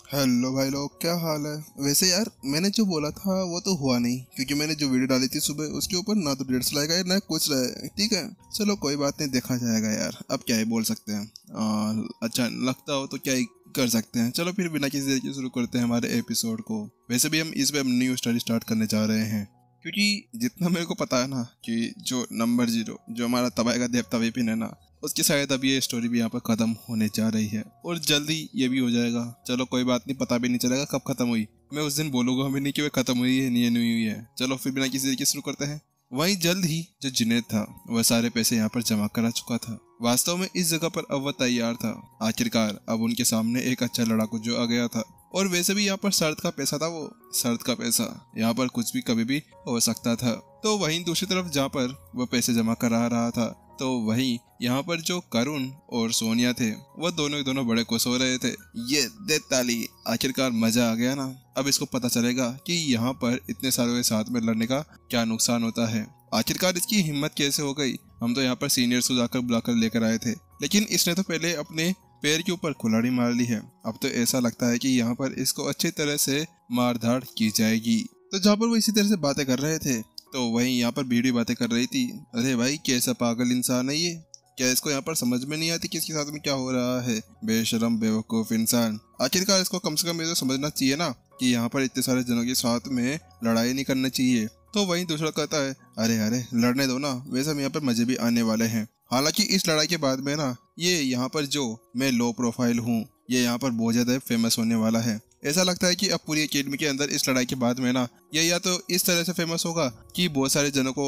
Hello भाई लोग, क्या हाल है। वैसे यार, मैंने जो बोला था वो तो हुआ नहीं, क्योंकि मैंने जो वीडियो डाली थी सुबह उसके ऊपर ना तो 150 लाइक आए ना कुछ रहे। ठीक है, चलो कोई बात नहीं, देखा जाएगा यार। अब क्या ही बोल सकते हैं। अच्छा लगता हो तो क्या ही कर सकते हैं। चलो फिर बिना किसी देर के शुरू करते हैं हमारे एपिसोड को। वैसे भी हम इस पे न्यू स्टोरी स्टार्ट करने जा रहे हैं, क्योंकि जितना मेरे को पता है ना कि जो नंबर 0 जो हमारा तबाही का देवता विपिन है ना, उसकी शायद अब ये स्टोरी भी यहाँ पर खत्म होने जा रही है और जल्दी ये भी हो जाएगा। चलो कोई बात नहीं, पता भी नहीं चलेगा कब खत्म हुई। मैं उस दिन बोलूंगा भी नहीं कि वह खत्म हुई है नहीं हुई है। चलो फिर बिना किसी तरीके शुरू करते हैं। वहीं जल्द ही जो जुनैद था वह सारे पैसे यहाँ पर जमा करा चुका था। वास्तव में इस जगह पर अब वह तैयार था। आखिरकार अब उनके सामने एक अच्छा लड़ाकू जो आ गया था। और वैसे भी यहाँ पर शर्त का पैसा था, वो शर्त का पैसा। यहाँ पर कुछ भी कभी भी हो सकता था। तो वहीं दूसरी तरफ जहाँ पर वह पैसे जमा करा रहा था, तो वहीं यहाँ पर जो करुण और सोनिया थे वह दोनों के दोनों बड़े खुश हो रहे थे। ये दे ताली, आखिरकार मजा आ गया ना। अब इसको पता चलेगा कि यहाँ पर इतने सालों के साथ में लड़ने का क्या नुकसान होता है। आखिरकार इसकी हिम्मत कैसे हो गई। हम तो यहाँ पर सीनियर्स को जाकर बुलाकर लेकर आए थे, लेकिन इसने तो पहले अपने पैर के ऊपर कुल्हाड़ी मार ली है। अब तो ऐसा लगता है कि यहाँ पर इसको अच्छी तरह से मार धाड़ की जाएगी। तो जहाँ पर वो इसी तरह से बातें कर रहे थे, तो वहीं यहाँ पर भीड़ बातें कर रही थी। अरे भाई, कैसा पागल इंसान है ये। क्या इसको यहाँ पर समझ में नहीं आती कि इसके साथ में क्या हो रहा है। बेशरम बेवकूफ इंसान। आखिरकार इसको कम से कम ये तो समझना चाहिए ना कि यहाँ पर इतने सारे जनों के साथ में लड़ाई नहीं करनी चाहिए। तो वहीं दूसरा कहता है, अरे अरे लड़ने दो ना, वैसे हम यहाँ पर मजे भी आने वाले हैं। हालांकि इस लड़ाई के बाद में ना, ये यहाँ पर जो मैं लो प्रोफाइल हूँ, ये यहाँ पर बहुत ज्यादा फेमस होने वाला है। ऐसा लगता है कि अब पूरी एकेडमी के अंदर इस लड़ाई के बाद में ना, ये या तो इस तरह से फेमस होगा कि बहुत सारे जनों को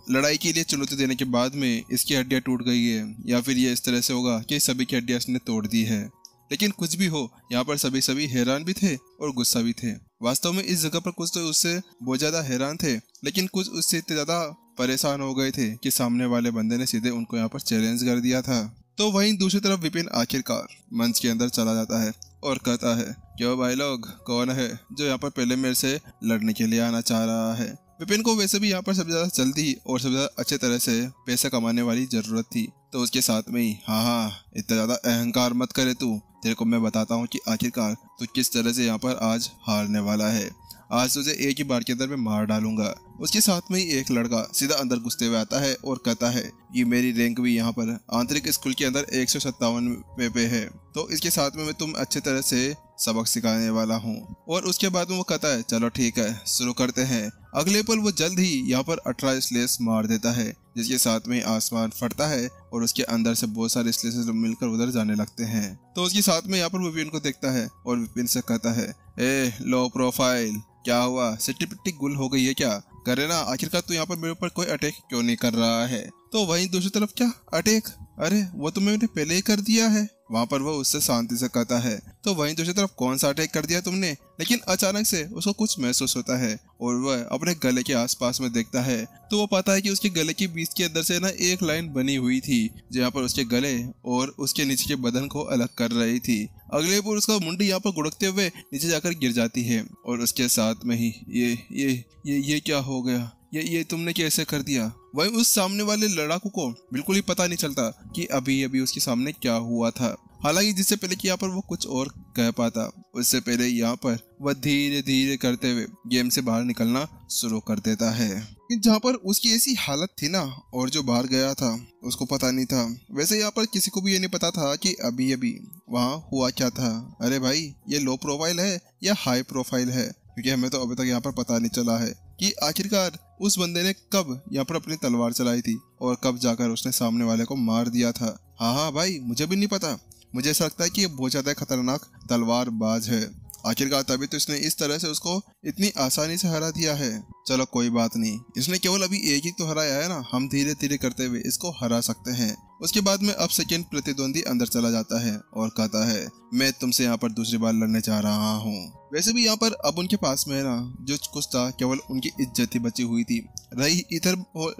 लड़ाई के लिए चुनौती देने के बाद में इसकी हड्डियां टूट गई है, या फिर ये इस तरह से होगा कि सभी की हड्डियां इसने तोड़ दी है। लेकिन कुछ भी हो, यहाँ पर सभी हैरान भी थे और गुस्सा भी थे। वास्तव में इस जगह पर कुछ तो उससे बहुत ज्यादा हैरान थे, लेकिन कुछ उससे इतने ज्यादा परेशान हो गए थे कि सामने वाले बंदे ने सीधे उनको यहाँ पर चैलेंज कर दिया था। तो वहीं दूसरी तरफ विपिन आखिरकार मंच के अंदर चला जाता है और कहता है, क्यों भाई लोग, कौन है जो यहाँ पर पहले मेरे से लड़ने के लिए आना चाह रहा है। विपिन को वैसे भी यहाँ पर सबसे ज्यादा जल्दी और सबसे ज्यादा अच्छे तरह से पैसा कमाने वाली जरूरत थी। तो उसके साथ में ही, हाँ इतना ज्यादा अहंकार मत करे तू, तेरे को मैं बताता हूँ कि आखिरकार तू किस तरह से यहाँ पर आज हारने वाला है। आज तुझे एक ही बार के अंदर मैं मार डालूंगा। उसके साथ में ही एक लड़का सीधा अंदर घुसते हुए आता है और कहता है, ये मेरी रैंक भी यहाँ पर आंतरिक स्कूल के अंदर 157 पे है, तो इसके साथ में मैं तुम अच्छे तरह से सबक सिखाने वाला हूँ। और उसके बाद में वो कहता है, चलो ठीक है शुरू करते हैं। अगले पल वो जल्द ही यहाँ पर 18 स्लेस मार देता है, जिसके साथ में आसमान फटता है और उसके अंदर से बहुत सारे स्लेसेस मिलकर उधर जाने लगते हैं। तो उसके साथ में यहाँ पर विपिन को देखता है और विपिन से कहता है, ए लो प्रोफाइल, क्या हुआ, सिट्टी पिट्टी गुल हो गई है क्या। करे ना, आखिरकार तू यहाँ पर मेरे ऊपर कोई अटैक क्यों नहीं कर रहा है। तो वहीं दूसरी तरफ, क्या अटैक, अरे वो तो मैंने पहले ही कर दिया है। वहाँ पर वो उससे शांति से कहता है। तो वहीं दूसरी तरफ, कौन सा अटैक कर दिया तुमने। लेकिन अचानक से उसको कुछ महसूस होता है और वह अपने गले के आसपास में देखता है, तो वो पाता है कि उसके गले के बीच के अंदर से ना एक लाइन बनी हुई थी, जहाँ पर उसके गले और उसके नीचे के बदन को अलग कर रही थी। अगले पर उसका मुंडी यहाँ पर गुड़कते हुए नीचे जाकर गिर जाती है और उसके साथ में ही ये क्या हो गया, ये तुमने कैसे कर दिया। वहीं उस सामने वाले लड़ाकू को बिल्कुल ही पता नहीं चलता कि अभी अभी उसके सामने क्या हुआ था। हालांकि जिससे पहले कि यहाँ पर वो कुछ और कह पाता, उससे पहले यहाँ पर वह धीरे धीरे करते हुए गेम से बाहर निकलना शुरू कर देता है। जहाँ पर उसकी ऐसी हालत थी ना, और जो बाहर गया था उसको पता नहीं था। वैसे यहाँ पर किसी को भी ये नहीं पता था कि अभी अभी वहाँ हुआ क्या था। अरे भाई, ये लो प्रोफाइल है या हाई प्रोफाइल है, क्योंकि हमें तो अभी तक यहाँ पर पता नहीं चला है कि आखिरकार उस बंदे ने कब यहाँ पर अपनी तलवार चलाई थी और कब जाकर उसने सामने वाले को मार दिया था। हाँ भाई, मुझे भी नहीं पता। मुझे ऐसा लगता है कि ये बहुत ज्यादा खतरनाक तलवारबाज है। आखिरकार तभी तो इसने इस तरह से उसको इतनी आसानी से हरा दिया है। चलो कोई बात नहीं, इसने केवल अभी एक ही तो हराया है ना, हम धीरे धीरे करते हुए इसको हरा सकते हैं। उसके बाद में अब सेकंड प्रतिद्वंदी अंदर चला जाता है और कहता है, मैं तुमसे यहाँ पर दूसरी बार लड़ने जा रहा हूँ। वैसे भी यहाँ पर अब उनके पास में ना जो कुछ था, केवल उनकी इज्जत ही बची हुई थी। रही इधर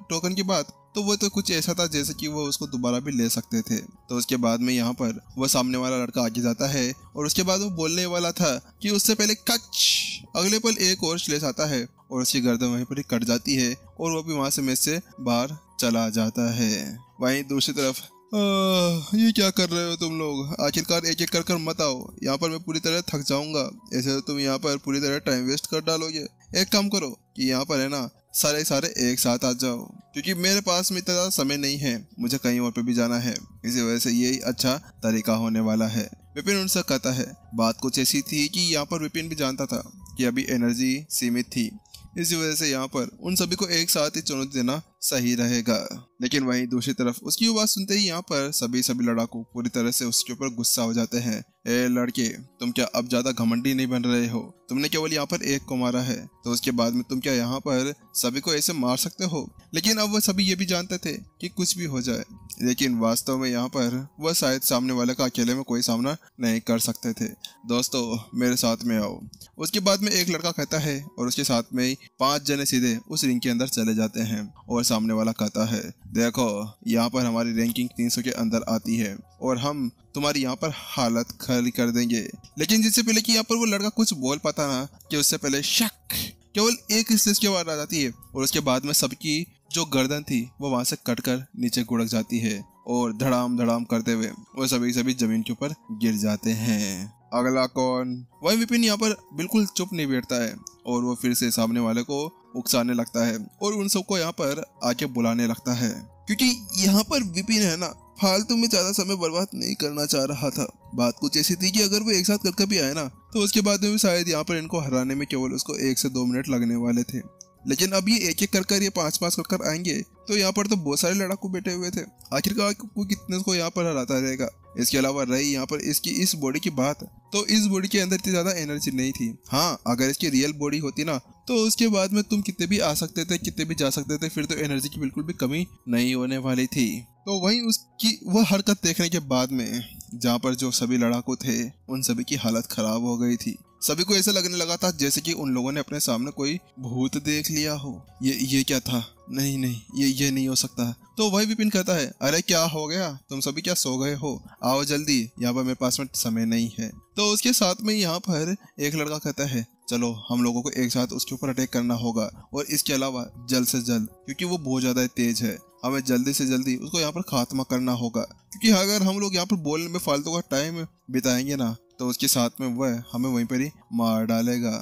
टोकन की बात, तो वो तो कुछ ऐसा था जैसे कि वो उसको दोबारा भी ले सकते थे। तो उसके बाद में यहाँ पर वो सामने वाला लड़का आगे जाता है और उसके बाद वो बोलने वाला था कि उससे पहले कच, अगले पल एक और श्लेष आता है और उसकी गर्दन वहीं पर ही कट जाती है और वो भी वहां से मैच से बाहर चला जाता है। वहीं दूसरी तरफ ये क्या कर रहे हो तुम लोग? आखिरकार एक एक कर कर मत आओ, यहाँ पर मैं पूरी तरह थक जाऊंगा। ऐसे तो तुम यहाँ पर पूरी तरह टाइम वेस्ट कर डालोगे। एक काम करो कि यहाँ पर है ना सारे सारे एक साथ आ जाओ, क्योंकि मेरे पास में इतना ज़्यादा समय नहीं है, मुझे कहीं और पे भी जाना है। इसी वजह से यही अच्छा तरीका होने वाला है। विपिन उनसे कहता है। बात कुछ ऐसी थी कि यहाँ पर विपिन भी जानता था कि अभी एनर्जी सीमित थी, इसी वजह से यहाँ पर उन सभी को एक साथ ही चुनौती देना सही रहेगा। लेकिन वहीं दूसरी तरफ उसकी बात सुनते ही यहाँ पर सभी लड़ाकू पूरी तरह से उसके ऊपर गुस्सा हो जाते हैं। ए लड़के, तुम क्या अब ज्यादा घमंडी नहीं बन रहे हो? तुमने केवल यहाँ पर एक को मारा है, तो उसके बाद में तुम क्या यहाँ पर सभी को ऐसे मार सकते हो? लेकिन अब वह सभी ये भी जानते थे कि कुछ भी हो जाए, लेकिन वास्तव में यहाँ पर वह शायद सामने वाले का अकेले में कोई सामना नहीं कर सकते थे। दोस्तों मेरे साथ में आओ। उसके बाद में एक लड़का कहता है और उसके साथ में 5 जने सीधे उस रिंग के अंदर चले जाते हैं। और सामने वाला कहता है, देखो यहाँ पर हमारी रैंकिंग 300 के अंदर आती है और हम तुम्हारी यहाँ पर हालत खली कर देंगे। लेकिन जिससे पहले कि यहाँ पर वो लड़का कुछ बोल पाता ना, कि उससे पहले शक केवल एक स्लेज की आवाज आ जाती है और उसके बाद में सबकी जो गर्दन थी वो वहां से कटकर नीचे गुड़क जाती है और धड़ाम धड़ाम करते हुए वो सभी जमीन के ऊपर गिर जाते हैं। अगला कौन? वही विपिन यहाँ पर बिल्कुल चुप नहीं बैठता है और वो फिर से सामने वाले को उकसाने लगता है और उन सबको यहाँ पर आके बुलाने लगता है, क्योंकि यहाँ पर विपिन है ना फालतू में ज्यादा समय बर्बाद नहीं करना चाह रहा था। बात कुछ ऐसी थी कि अगर वो एक साथ करके भी आए ना, तो उसके बाद में भी शायद यहाँ पर इनको हराने में केवल उसको 1 से 2 मिनट लगने वाले थे। लेकिन अब ये एक एक कर ये 5-5 कर आएंगे, तो यहाँ पर तो बहुत सारे लड़ाकू बैठे हुए थे। आखिरकार कोई कितने को यहाँ पर हराता रहेगा। इसके अलावा रही यहाँ पर इसकी इस बॉडी की बात, तो इस बॉडी के अंदर इतनी ज्यादा एनर्जी नहीं थी। हाँ, अगर इसकी रियल बॉडी होती ना, तो उसके बाद में तुम कितने भी आ सकते थे, कितने भी जा सकते थे, फिर तो एनर्जी की बिल्कुल भी कमी नहीं होने वाली थी। तो वहीं उसकी वह हरकत देखने के बाद में जहाँ पर जो सभी लड़ाकू थे उन सभी की हालत खराब हो गई थी। सभी को ऐसा लगने लगा था जैसे कि उन लोगों ने अपने सामने कोई भूत देख लिया हो। ये क्या था? नहीं ये नहीं हो सकता। तो वही विपिन कहता है, अरे क्या हो गया? तुम सभी क्या सो गए हो? आओ जल्दी, यहाँ पर मेरे पास में समय नहीं है। तो उसके साथ में यहाँ पर एक लड़का कहता है, चलो हम लोगों को एक साथ उसके ऊपर अटैक करना होगा और इसके अलावा जल्द से जल्द, क्योंकि वो बहुत ज्यादा तेज है, हमें जल्दी से जल्दी उसको यहाँ पर खात्मा करना होगा। क्योंकि अगर हम लोग यहाँ पर बोलने में फालतू का टाइम बिताएंगे ना, तो उसके साथ में वह हमें वहीं पर ही मार डालेगा।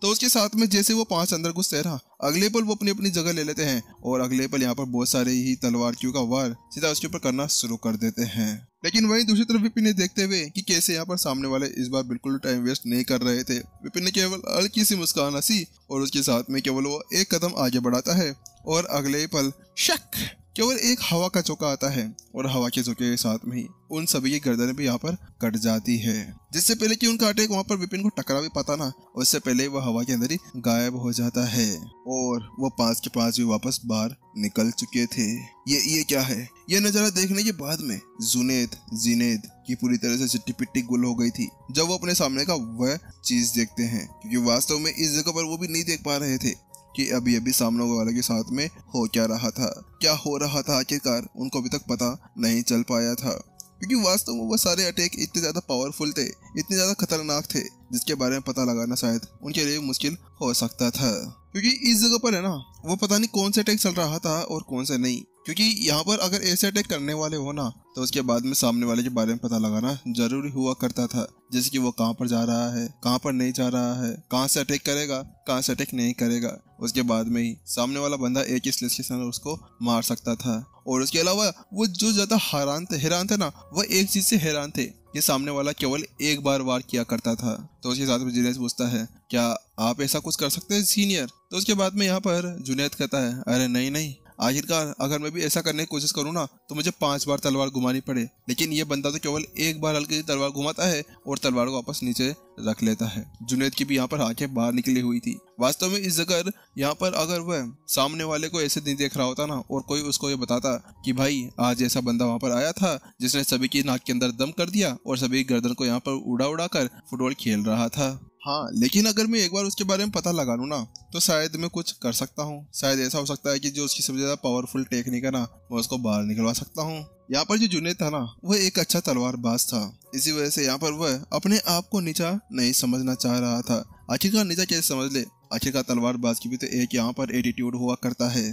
तो उसके साथ में जैसे वो 5 अंदर घुसते हैं ना, अगले पल वो अपनी अपनी जगह ले लेते हैं और अगले पल यहाँ पर बहुत सारे ही तलवार का वार सीधा उसके ऊपर करना शुरू कर देते हैं। लेकिन वहीं दूसरी तरफ विपिन ने देखते हुए कि कैसे यहाँ पर सामने वाले इस बार बिल्कुल टाइम वेस्ट नहीं कर रहे थे, विपिन ने केवल हल्की सी मुस्कान हंसी और उसके साथ में केवल वो एक कदम आगे बढ़ाता है और अगले ही पल शक केवल एक हवा का झोंका आता है और हवा के झोंके के साथ में ही उन सभी की गर्दनें भी यहाँ पर कट जाती है। जिससे पहले कि उनका अटैक वहाँ पर विपिन को टकरा भी पाता ना, उससे पहले वह हवा के अंदर ही गायब हो जाता है और वो 5 के 5 भी वापस बाहर निकल चुके थे। ये क्या है? ये नजारा देखने के बाद में जुनैद की पूरी तरह से चिट्टी पिट्टी गुल हो गई थी जब वो अपने सामने का वह चीज देखते हैं, क्योंकि वास्तव में इस जगह पर वो भी नहीं देख पा रहे थे कि अभी सामने वाले के साथ में हो क्या रहा था, क्या हो रहा था। आखिरकार उनको अभी तक पता नहीं चल पाया था, क्योंकि वास्तव में वो सारे अटैक इतने ज्यादा पावरफुल थे, इतने ज्यादा खतरनाक थे, जिसके बारे में पता लगाना शायद उनके लिए मुश्किल हो सकता था। क्योंकि इस जगह पर है ना, वो पता नहीं कौन सा अटैक चल रहा था और कौन सा नहीं। क्योंकि यहाँ पर अगर ऐसे अटैक करने वाले हो ना, तो उसके बाद में सामने वाले के बारे में पता लगाना जरूरी हुआ करता था, जैसे कि वो कहाँ पर जा रहा है, कहाँ पर नहीं जा रहा है, कहाँ से अटैक करेगा, कहाँ से अटैक नहीं करेगा। उसके बाद में ही सामने वाला बंदा एक ही स्लेश के साथ उसको मार सकता था। और उसके अलावा वो जो ज्यादा हैरान थे ना, वह एक चीज से हैरान थे, ये सामने वाला केवल एक बार वार किया करता था। तो उसके साथ में जुनैद पूछता है, क्या आप ऐसा कुछ कर सकते हैं सीनियर? तो उसके बाद में यहाँ पर जुनैद कहता है, अरे नहीं, आखिरकार अगर मैं भी ऐसा करने की कोशिश करूँ ना, तो मुझे 5 बार तलवार घुमानी पड़े, लेकिन ये बंदा तो केवल एक बार हल्की सी तलवार घुमाता है और तलवार को वापस नीचे रख लेता है। जुनैद की भी यहाँ पर आंखें बाहर निकली हुई थी। वास्तव में इस जगह यहाँ पर अगर वह सामने वाले को ऐसे नहीं देख रहा होता ना, और कोई उसको ये बताता कि भाई आज ऐसा बंदा वहाँ पर आया था जिसने सभी की नाक के अंदर दम कर दिया और सभी गर्दन को यहाँ पर उड़ा कर फुटबॉल खेल रहा था। हाँ, लेकिन अगर मैं एक बार उसके बारे में पता लगा लूँ ना, तो शायद मैं कुछ कर सकता हूँ। शायद ऐसा हो सकता है कि जो उसकी सबसे ज्यादा पावरफुल टेक्निक है ना, मैं उसको बाहर निकलवा सकता हूँ। यहाँ पर जो जुनैद था ना, वह एक अच्छा तलवारबाज था। इसी वजह से यहाँ पर वह अपने आप को नीचा नहीं समझना चाह रहा था। आखिरकार नीचा कैसे समझ ले? आखिरकार तलवारबाज की भी तो एक यहाँ पर एटीट्यूड हुआ करता है।